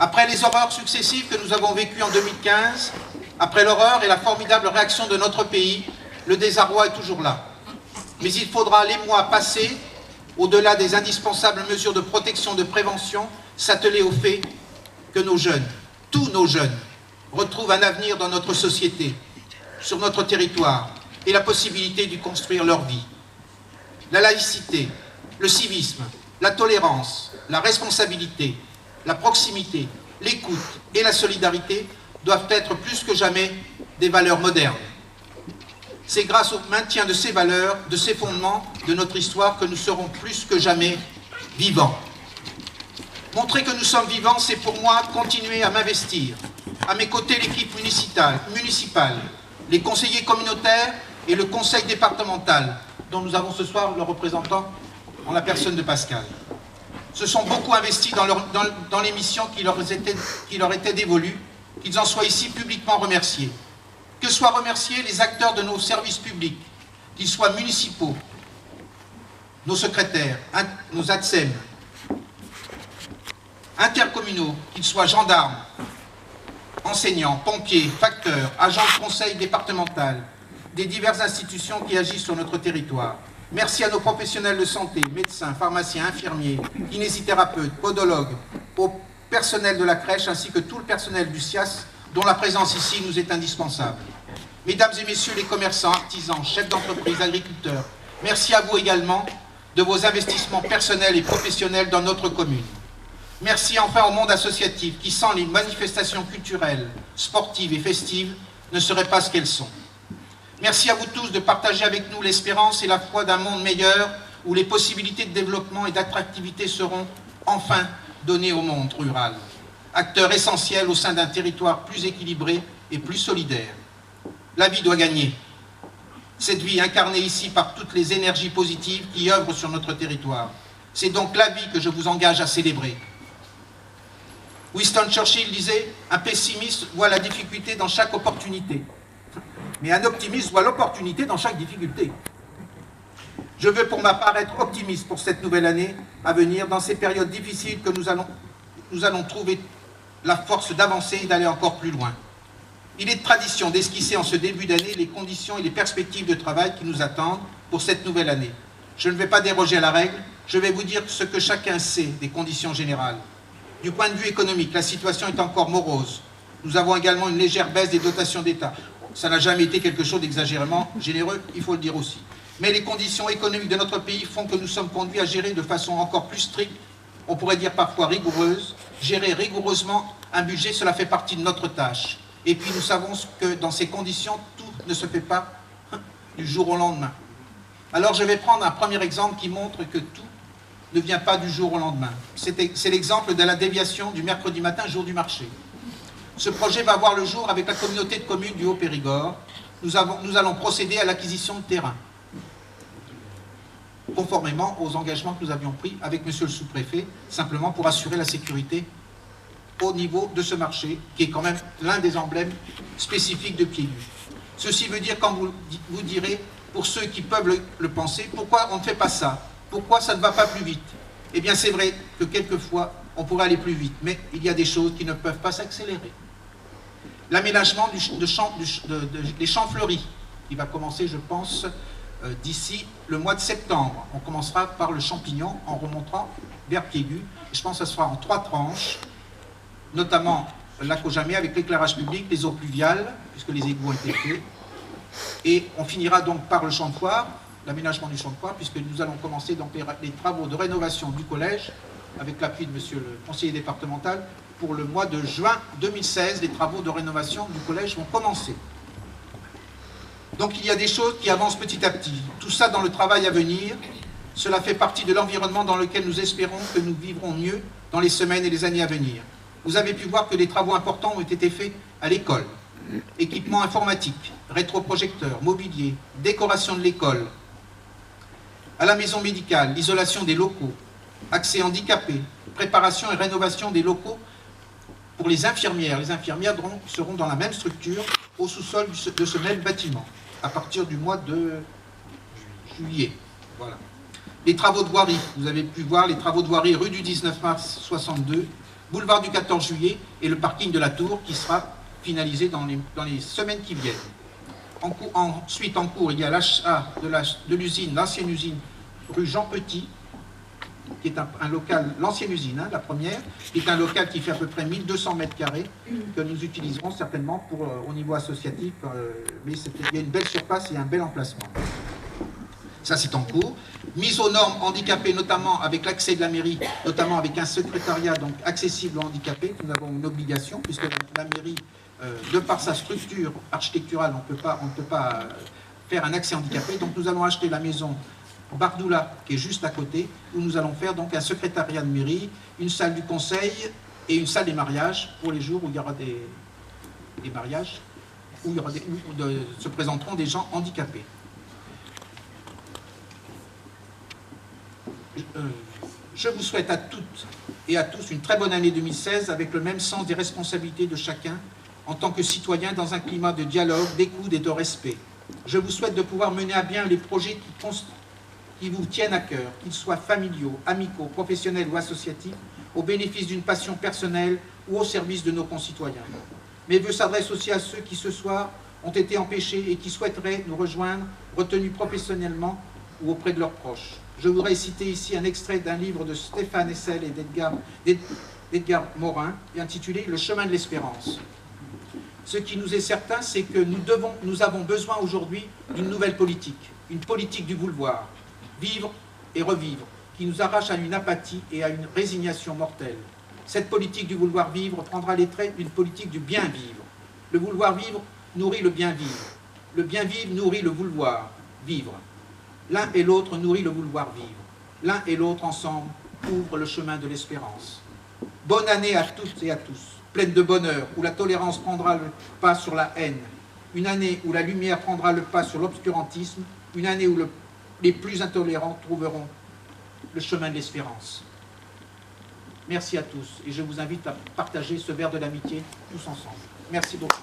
Après les horreurs successives que nous avons vécues en 2015, après l'horreur et la formidable réaction de notre pays, le désarroi est toujours là. Mais il faudra, les mois passés, au-delà des indispensables mesures de protection, de prévention, s'atteler au fait que nos jeunes, tous nos jeunes, retrouvent un avenir dans notre société, sur notre territoire, et la possibilité d'y construire leur vie. La laïcité, le civisme, la tolérance, la responsabilité, la proximité, l'écoute et la solidarité doivent être plus que jamais des valeurs modernes. C'est grâce au maintien de ces valeurs, de ces fondements de notre histoire que nous serons plus que jamais vivants. Montrer que nous sommes vivants, c'est pour moi continuer à m'investir. À mes côtés, l'équipe municipale, les conseillers communautaires et le conseil départemental, dont nous avons ce soir le représentant en la personne de Pascal. Se sont beaucoup investis dans les missions qui leur étaient dévolues, qu'ils en soient ici publiquement remerciés. Que soient remerciés les acteurs de nos services publics, qu'ils soient municipaux, nos secrétaires, nos ATSEM, intercommunaux, qu'ils soient gendarmes, enseignants, pompiers, facteurs, agents de conseil départemental, des diverses institutions qui agissent sur notre territoire. Merci à nos professionnels de santé, médecins, pharmaciens, infirmiers, kinésithérapeutes, podologues, au personnel de la crèche ainsi que tout le personnel du SIAS dont la présence ici nous est indispensable. Mesdames et messieurs les commerçants, artisans, chefs d'entreprise, agriculteurs, merci à vous également de vos investissements personnels et professionnels dans notre commune. Merci enfin au monde associatif qui, sans les manifestations culturelles, sportives et festives, ne seraient pas ce qu'elles sont. Merci à vous tous de partager avec nous l'espérance et la foi d'un monde meilleur où les possibilités de développement et d'attractivité seront enfin données au monde rural, acteur essentiel au sein d'un territoire plus équilibré et plus solidaire. La vie doit gagner. Cette vie incarnée ici par toutes les énergies positives qui œuvrent sur notre territoire. C'est donc la vie que je vous engage à célébrer. Winston Churchill disait « Un pessimiste voit la difficulté dans chaque opportunité. Mais un optimiste voit l'opportunité dans chaque difficulté. » Je veux pour ma part être optimiste pour cette nouvelle année à venir, dans ces périodes difficiles que nous allons trouver la force d'avancer et d'aller encore plus loin. Il est de tradition d'esquisser en ce début d'année les conditions et les perspectives de travail qui nous attendent pour cette nouvelle année. Je ne vais pas déroger à la règle, je vais vous dire ce que chacun sait des conditions générales. Du point de vue économique, la situation est encore morose. Nous avons également une légère baisse des dotations d'État. Ça n'a jamais été quelque chose d'exagérément généreux, il faut le dire aussi. Mais les conditions économiques de notre pays font que nous sommes conduits à gérer de façon encore plus stricte, on pourrait dire parfois rigoureuse. Gérer rigoureusement un budget, cela fait partie de notre tâche. Et puis nous savons que dans ces conditions, tout ne se fait pas du jour au lendemain. Alors je vais prendre un premier exemple qui montre que tout ne vient pas du jour au lendemain. C'est l'exemple de la déviation du mercredi matin, jour du marché. Ce projet va voir le jour avec la communauté de communes du Haut-Périgord. Nous allons procéder à l'acquisition de terrain, conformément aux engagements que nous avions pris avec monsieur le sous-préfet, simplement pour assurer la sécurité au niveau de ce marché, qui est quand même l'un des emblèmes spécifiques de Pieds Nus. Ceci veut dire, quand vous direz, pour ceux qui peuvent le penser, pourquoi on ne fait pas ça? Pourquoi ça ne va pas plus vite? Eh bien, c'est vrai que quelquefois, on pourrait aller plus vite, mais il y a des choses qui ne peuvent pas s'accélérer. L'aménagement des champs fleuris, qui va commencer, je pense, d'ici le mois de septembre. On commencera par le champignon en remontant vers Pieds Nus. Je pense que ce sera en 3 tranches, notamment lac au Jamais avec l'éclairage public, les eaux pluviales, puisque les égouts ont été faits. Et on finira donc par le champ de foire, l'aménagement du champ de foire, puisque nous allons commencer donc les travaux de rénovation du collège, avec l'appui de monsieur le conseiller départemental, pour le mois de juin 2016, les travaux de rénovation du collège vont commencer. Donc il y a des choses qui avancent petit à petit. Tout ça dans le travail à venir, cela fait partie de l'environnement dans lequel nous espérons que nous vivrons mieux dans les semaines et les années à venir. Vous avez pu voir que des travaux importants ont été faits à l'école. Équipement informatique, rétroprojecteurs, mobilier, décoration de l'école, à la maison médicale, l'isolation des locaux, accès handicapés, préparation et rénovation des locaux pour les infirmières. Les infirmières seront dans la même structure au sous-sol de ce même bâtiment à partir du mois de juillet. Voilà. Les travaux de voirie, vous avez pu voir les travaux de voirie rue du 19 mars 62, boulevard du 14 juillet et le parking de la Tour qui sera finalisé dans les semaines qui viennent. Ensuite, en cours, il y a l'achat de l'usine, l'ancienne usine rue Jean Petit, qui est un local, l'ancienne usine, hein, la première, qui est un local qui fait à peu près 1200 mètres carrés, que nous utiliserons certainement pour, au niveau associatif, mais il y a une belle surface et un bel emplacement. Ça, c'est en cours. Mise aux normes handicapées, notamment avec l'accès de la mairie, notamment avec un secrétariat donc accessible aux handicapés. Nous avons une obligation, puisque la mairie, de par sa structure architecturale, on ne peut pas faire un accès handicapé. Donc nous allons acheter la maison Bardoula, qui est juste à côté, où nous allons faire donc un secrétariat de mairie, une salle du conseil et une salle des mariages, pour les jours où il y aura des mariages, où se présenteront des gens handicapés. Je vous souhaite à toutes et à tous une très bonne année 2016 avec le même sens des responsabilités de chacun en tant que citoyen dans un climat de dialogue, d'écoute et de respect. Je vous souhaite de pouvoir mener à bien les projets qui vous tiennent à cœur, qu'ils soient familiaux, amicaux, professionnels ou associatifs, au bénéfice d'une passion personnelle ou au service de nos concitoyens. Mes vœux s'adressent aussi à ceux qui ce soir ont été empêchés et qui souhaiteraient nous rejoindre, retenus professionnellement ou auprès de leurs proches. Je voudrais citer ici un extrait d'un livre de Stéphane Hessel et d'Edgar Morin, intitulé « Le chemin de l'espérance ». Ce qui nous est certain, c'est que nous avons besoin aujourd'hui d'une nouvelle politique, une politique du vouloir, vivre et revivre, qui nous arrache à une apathie et à une résignation mortelle. Cette politique du vouloir vivre prendra les traits d'une politique du bien vivre. Le vouloir vivre nourrit le bien vivre. Le bien vivre nourrit le vouloir vivre. L'un et l'autre nourrit le vouloir vivre. L'un et l'autre ensemble ouvrent le chemin de l'espérance. Bonne année à toutes et à tous, pleine de bonheur, où la tolérance prendra le pas sur la haine. Une année où la lumière prendra le pas sur l'obscurantisme. Une année où les plus intolérants trouveront le chemin de l'espérance. Merci à tous et je vous invite à partager ce verre de l'amitié tous ensemble. Merci beaucoup.